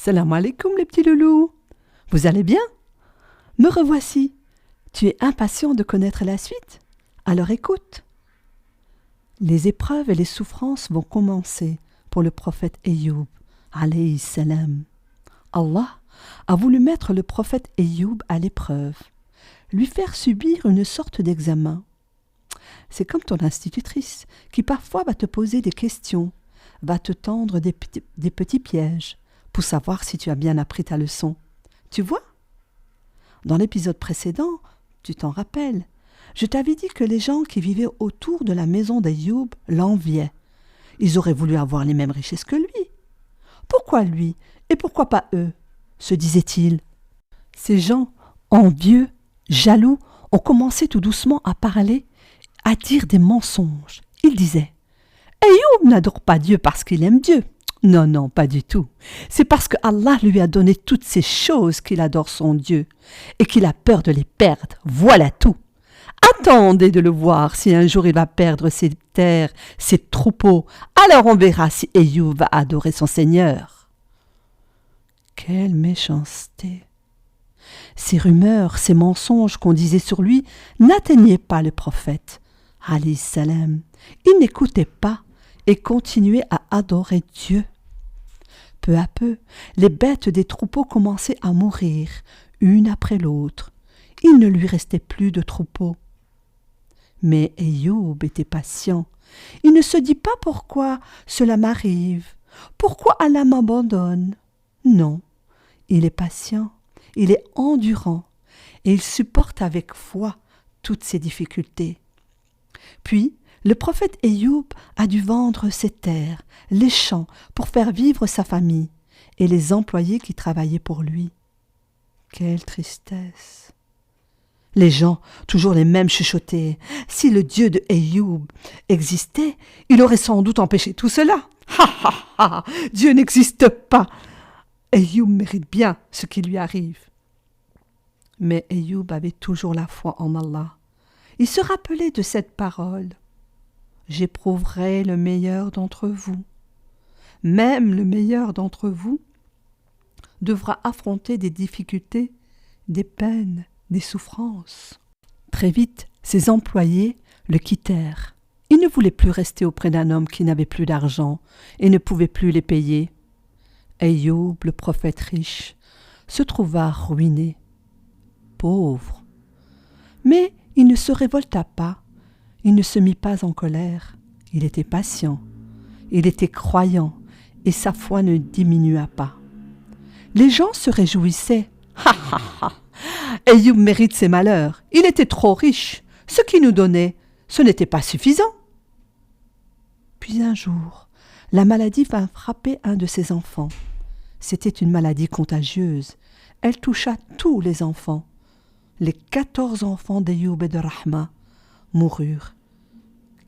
Salam alaikum les petits loulous. Vous allez bien? Me revoici. Tu es impatient de connaître la suite? Alors écoute. Les épreuves et les souffrances vont commencer pour le prophète Ayoub, alayhi salam. Allah a voulu mettre le prophète Ayoub à l'épreuve, lui faire subir une sorte d'examen. C'est comme ton institutrice qui parfois va te poser des questions, va te tendre des petits pièges pour savoir si tu as bien appris ta leçon. Tu vois? Dans l'épisode précédent, tu t'en rappelles, je t'avais dit que les gens qui vivaient autour de la maison d'Ayoub l'enviaient. Ils auraient voulu avoir les mêmes richesses que lui. Pourquoi lui et pourquoi pas eux? Se disait-il. Ces gens envieux, jaloux, ont commencé tout doucement à parler, à dire des mensonges. Ils disaient « Ayoub n'adore pas Dieu parce qu'il aime Dieu. Non, non, pas du tout. C'est parce que Allah lui a donné toutes ces choses qu'il adore son Dieu et qu'il a peur de les perdre. Voilà tout. Attendez de le voir si un jour il va perdre ses terres, ses troupeaux. Alors on verra si Ayoub va adorer son Seigneur. » Quelle méchanceté! Ces rumeurs, ces mensonges qu'on disait sur lui n'atteignaient pas le prophète, alayhi salam. Il n'écoutait pas et continuait à adorer Dieu. Peu à peu, les bêtes des troupeaux commençaient à mourir, une après l'autre. Il ne lui restait plus de troupeaux. Mais Ayoub était patient. Il ne se dit pas pourquoi cela m'arrive, pourquoi Allah m'abandonne. Non, il est patient, il est endurant et il supporte avec foi toutes ces difficultés. Puis, le prophète Ayoub a dû vendre ses terres, les champs, pour faire vivre sa famille et les employés qui travaillaient pour lui. Quelle tristesse! Les gens, toujours les mêmes, chuchotaient. Si le Dieu de Ayoub existait, il aurait sans doute empêché tout cela. Ha ha ha! Dieu n'existe pas! Ayoub mérite bien ce qui lui arrive. Mais Ayoub avait toujours la foi en Allah. Il se rappelait de cette parole. J'éprouverai le meilleur d'entre vous. Même le meilleur d'entre vous devra affronter des difficultés, des peines, des souffrances. Très vite, ses employés le quittèrent. Il ne voulait plus rester auprès d'un homme qui n'avait plus d'argent et ne pouvait plus les payer. Ayoub, le prophète riche, se trouva ruiné, pauvre. Mais il ne se révolta pas, il ne se mit pas en colère, il était patient, il était croyant et sa foi ne diminua pas. Les gens se réjouissaient. Ha ha ha! Ayoub mérite ses malheurs, il était trop riche, ce qu'il nous donnait, ce n'était pas suffisant. Puis un jour, la maladie vint frapper un de ses enfants. C'était une maladie contagieuse. Elle toucha tous les enfants. Les 14 enfants d'Ayoub et de Rahma moururent.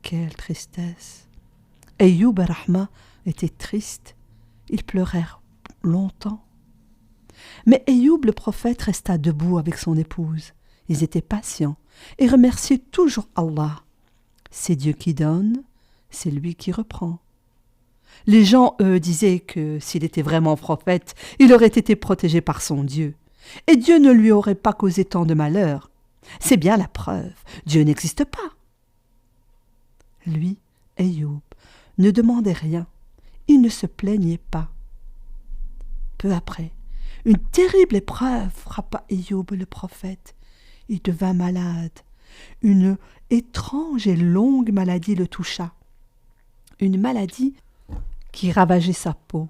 Quelle tristesse! Ayoub et Rahma étaient tristes. Ils pleurèrent longtemps. Mais Ayoub le prophète resta debout avec son épouse. Ils étaient patients et remerciaient toujours Allah. C'est Dieu qui donne, c'est lui qui reprend. Les gens, eux, disaient que s'il était vraiment prophète, il aurait été protégé par son Dieu. Et Dieu ne lui aurait pas causé tant de malheur. C'est bien la preuve, Dieu n'existe pas. Lui, Ayoub, ne demandait rien, il ne se plaignait pas. Peu après, une terrible épreuve frappa Ayoub le prophète. Il devint malade. Une étrange et longue maladie le toucha. Une maladie qui ravageait sa peau,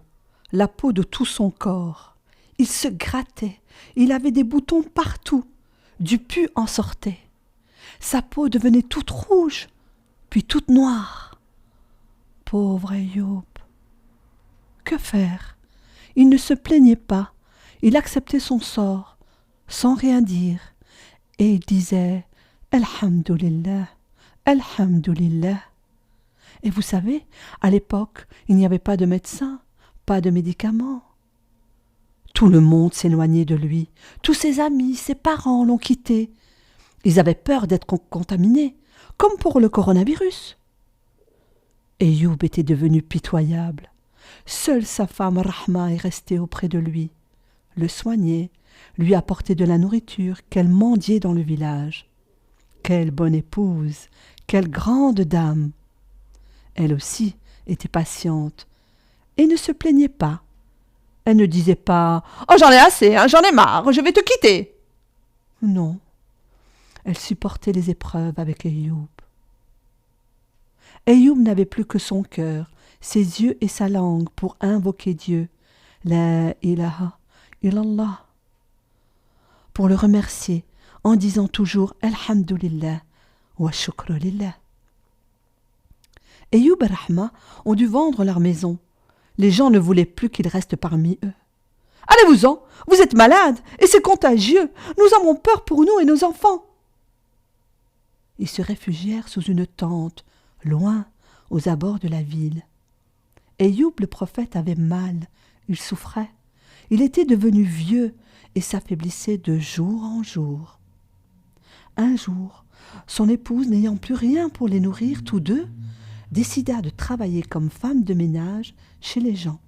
la peau de tout son corps. Il se grattait, il avait des boutons partout, du pus en sortait. Sa peau devenait toute rouge, puis toute noire. Pauvre Ayoub! Que faire? Il ne se plaignait pas, il acceptait son sort, sans rien dire, et il disait « Alhamdulillah, Alhamdulillah ». Et vous savez, à l'époque, il n'y avait pas de médecin, pas de médicaments. Tout le monde s'éloignait de lui. Tous ses amis, ses parents l'ont quitté. Ils avaient peur d'être contaminés, comme pour le coronavirus. Ayoub était devenu pitoyable. Seule sa femme Rahma est restée auprès de lui, le soignait, lui apportait de la nourriture qu'elle mendiait dans le village. Quelle bonne épouse, quelle grande dame! Elle aussi était patiente et ne se plaignait pas. Elle ne disait pas « Oh, j'en ai assez, hein, j'en ai marre, je vais te quitter !» Non, elle supportait les épreuves avec Ayoub. Ayoub n'avait plus que son cœur, ses yeux et sa langue pour invoquer Dieu, la ilaha illallah, pour le remercier en disant toujours Alhamdulillah wa shukru lillah. Ayoub et Rahma ont dû vendre leur maison. Les gens ne voulaient plus qu'il reste parmi eux. « Allez-vous-en, vous êtes malade et c'est contagieux, nous avons peur pour nous et nos enfants. » Ils se réfugièrent sous une tente, loin, aux abords de la ville. Ayoub le prophète avait mal, il souffrait. Il était devenu vieux et s'affaiblissait de jour en jour. Un jour, son épouse, n'ayant plus rien pour les nourrir, tous deux, décida de travailler comme femme de ménage chez les gens.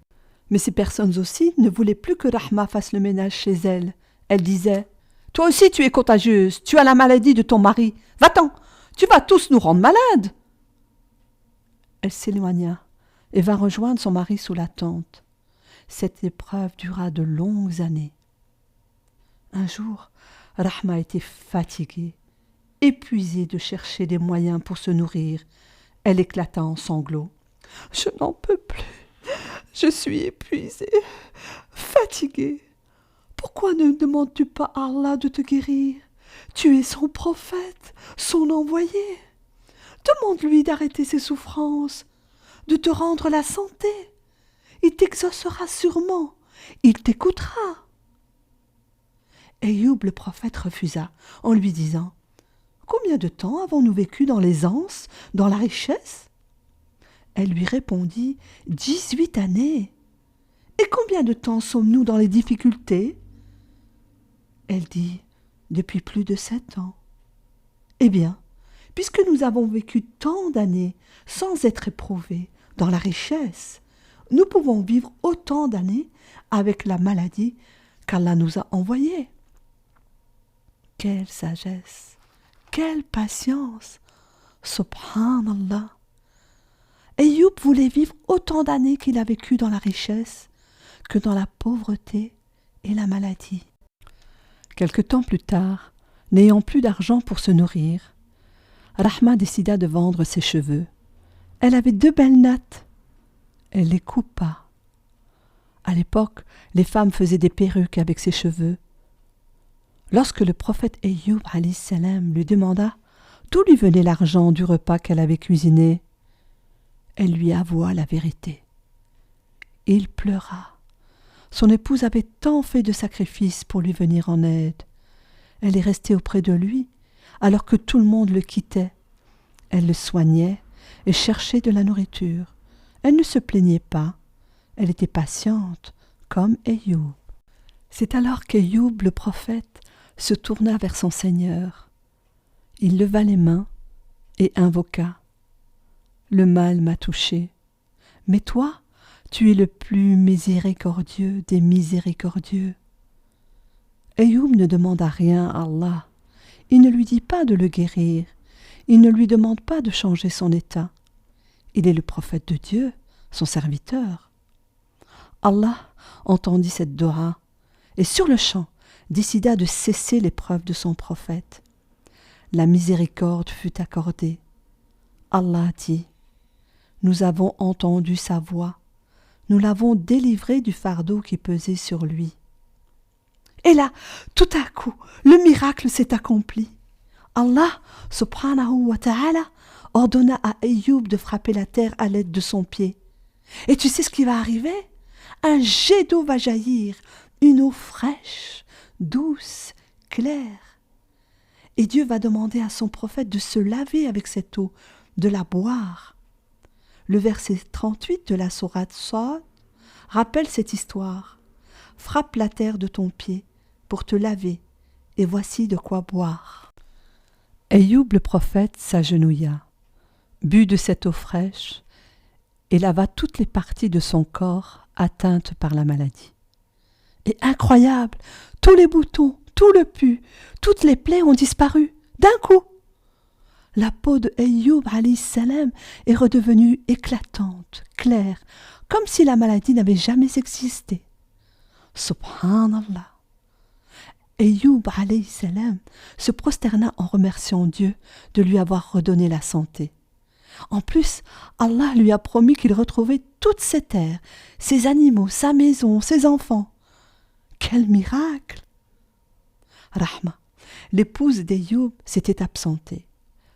Mais ces personnes aussi ne voulaient plus que Rahma fasse le ménage chez elle. Elle disait « Toi aussi tu es contagieuse, tu as la maladie de ton mari. Va-t'en, tu vas tous nous rendre malades !» Elle s'éloigna et vint rejoindre son mari sous la tente. Cette épreuve dura de longues années. Un jour, Rahma était fatiguée, épuisée de chercher des moyens pour se nourrir. Elle éclata en sanglots. « Je n'en peux plus, je suis épuisée, fatiguée. Pourquoi ne demandes-tu pas à Allah de te guérir? Tu es son prophète, son envoyé. Demande-lui d'arrêter ses souffrances, de te rendre la santé. Il t'exaucera sûrement, il t'écoutera. » Ayoub le prophète refusa en lui disant « Combien de temps avons-nous vécu dans l'aisance, dans la richesse ?» Elle lui répondit « 18 années. » « Et combien de temps sommes-nous dans les difficultés ?» Elle dit « Depuis plus de 7 ans. » « Eh bien, puisque nous avons vécu tant d'années sans être éprouvés dans la richesse, nous pouvons vivre autant d'années avec la maladie qu'Allah nous a envoyée. » Quelle sagesse, quelle patience, subhanallah. Ayoub voulait vivre autant d'années qu'il a vécu dans la richesse que dans la pauvreté et la maladie. Quelque temps plus tard, n'ayant plus d'argent pour se nourrir, Rahma décida de vendre ses cheveux. Elle avait 2 belles nattes. Elle les coupa. À l'époque, les femmes faisaient des perruques avec ses cheveux. Lorsque le prophète Ayoub alayhi salam lui demanda d'où lui venait l'argent du repas qu'elle avait cuisiné, elle lui avoua la vérité. Il pleura. Son épouse avait tant fait de sacrifices pour lui venir en aide. Elle est restée auprès de lui, alors que tout le monde le quittait. Elle le soignait et cherchait de la nourriture. Elle ne se plaignait pas. Elle était patiente, comme Ayoub. C'est alors qu'Ayoub, le prophète, se tourna vers son Seigneur. Il leva les mains et invoqua. « Le mal m'a touché, mais toi, tu es le plus miséricordieux des miséricordieux. » Ayoub ne demanda rien à Allah. Il ne lui dit pas de le guérir. Il ne lui demande pas de changer son état. Il est le prophète de Dieu, son serviteur. Allah entendit cette dua et sur-le-champ décida de cesser l'épreuve de son prophète. La miséricorde fut accordée. Allah dit « Nous avons entendu sa voix. Nous l'avons délivré du fardeau qui pesait sur lui. » Et là, tout à coup, le miracle s'est accompli. Allah, subhanahu wa ta'ala, ordonna à Ayoub de frapper la terre à l'aide de son pied. Et tu sais ce qui va arriver? Un jet d'eau va jaillir, une eau fraîche, douce, claire. Et Dieu va demander à son prophète de se laver avec cette eau, de la boire. Le verset 38 de la sourate Sad rappelle cette histoire. Frappe la terre de ton pied pour te laver, et voici de quoi boire. Ayoub le prophète s'agenouilla, but de cette eau fraîche, et lava toutes les parties de son corps atteintes par la maladie. Et incroyable, tous les boutons, tout le pus, toutes les plaies ont disparu, d'un coup. La peau de Ayyub alayhi salam est redevenue éclatante, claire, comme si la maladie n'avait jamais existé. Subhanallah. Ayyub alayhi salam se prosterna en remerciant Dieu de lui avoir redonné la santé. En plus, Allah lui a promis qu'il retrouvait toute ses terres, ses animaux, sa maison, ses enfants. Quel miracle! Rahma, l'épouse d'Ayyub, s'était absentée.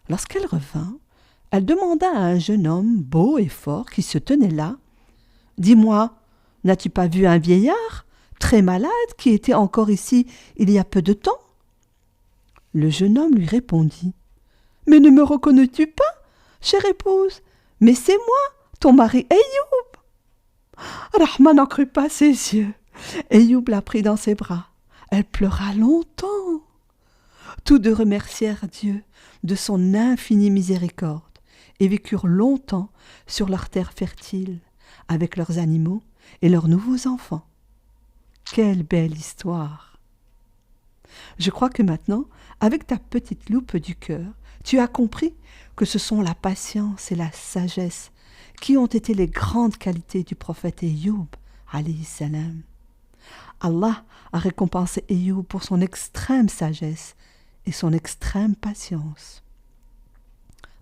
Lorsqu'elle revint, elle demanda à un jeune homme beau et fort qui se tenait là, « Dis-moi, n'as-tu pas vu un vieillard, très malade, qui était encore ici il y a peu de temps ?» Le jeune homme lui répondit, « Mais ne me reconnais-tu pas, chère épouse? Mais c'est moi, ton mari Ayyub. » Rahma n'en crut pas ses yeux. Ayyub la prit dans ses bras. Elle pleura longtemps. Tous deux remercièrent Dieu de son infinie miséricorde et vécurent longtemps sur leur terre fertile, avec leurs animaux et leurs nouveaux enfants. Quelle belle histoire! Je crois que maintenant, avec ta petite loupe du cœur, tu as compris que ce sont la patience et la sagesse qui ont été les grandes qualités du prophète Ayyub, alayhi salam. Allah a récompensé Ayyub pour son extrême sagesse et son extrême patience.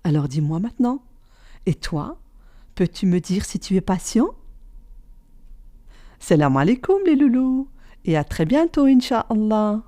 Alors dis-moi maintenant, et toi, peux-tu me dire si tu es patient? Salam alaikum les loulous, et à très bientôt, Inch'Allah.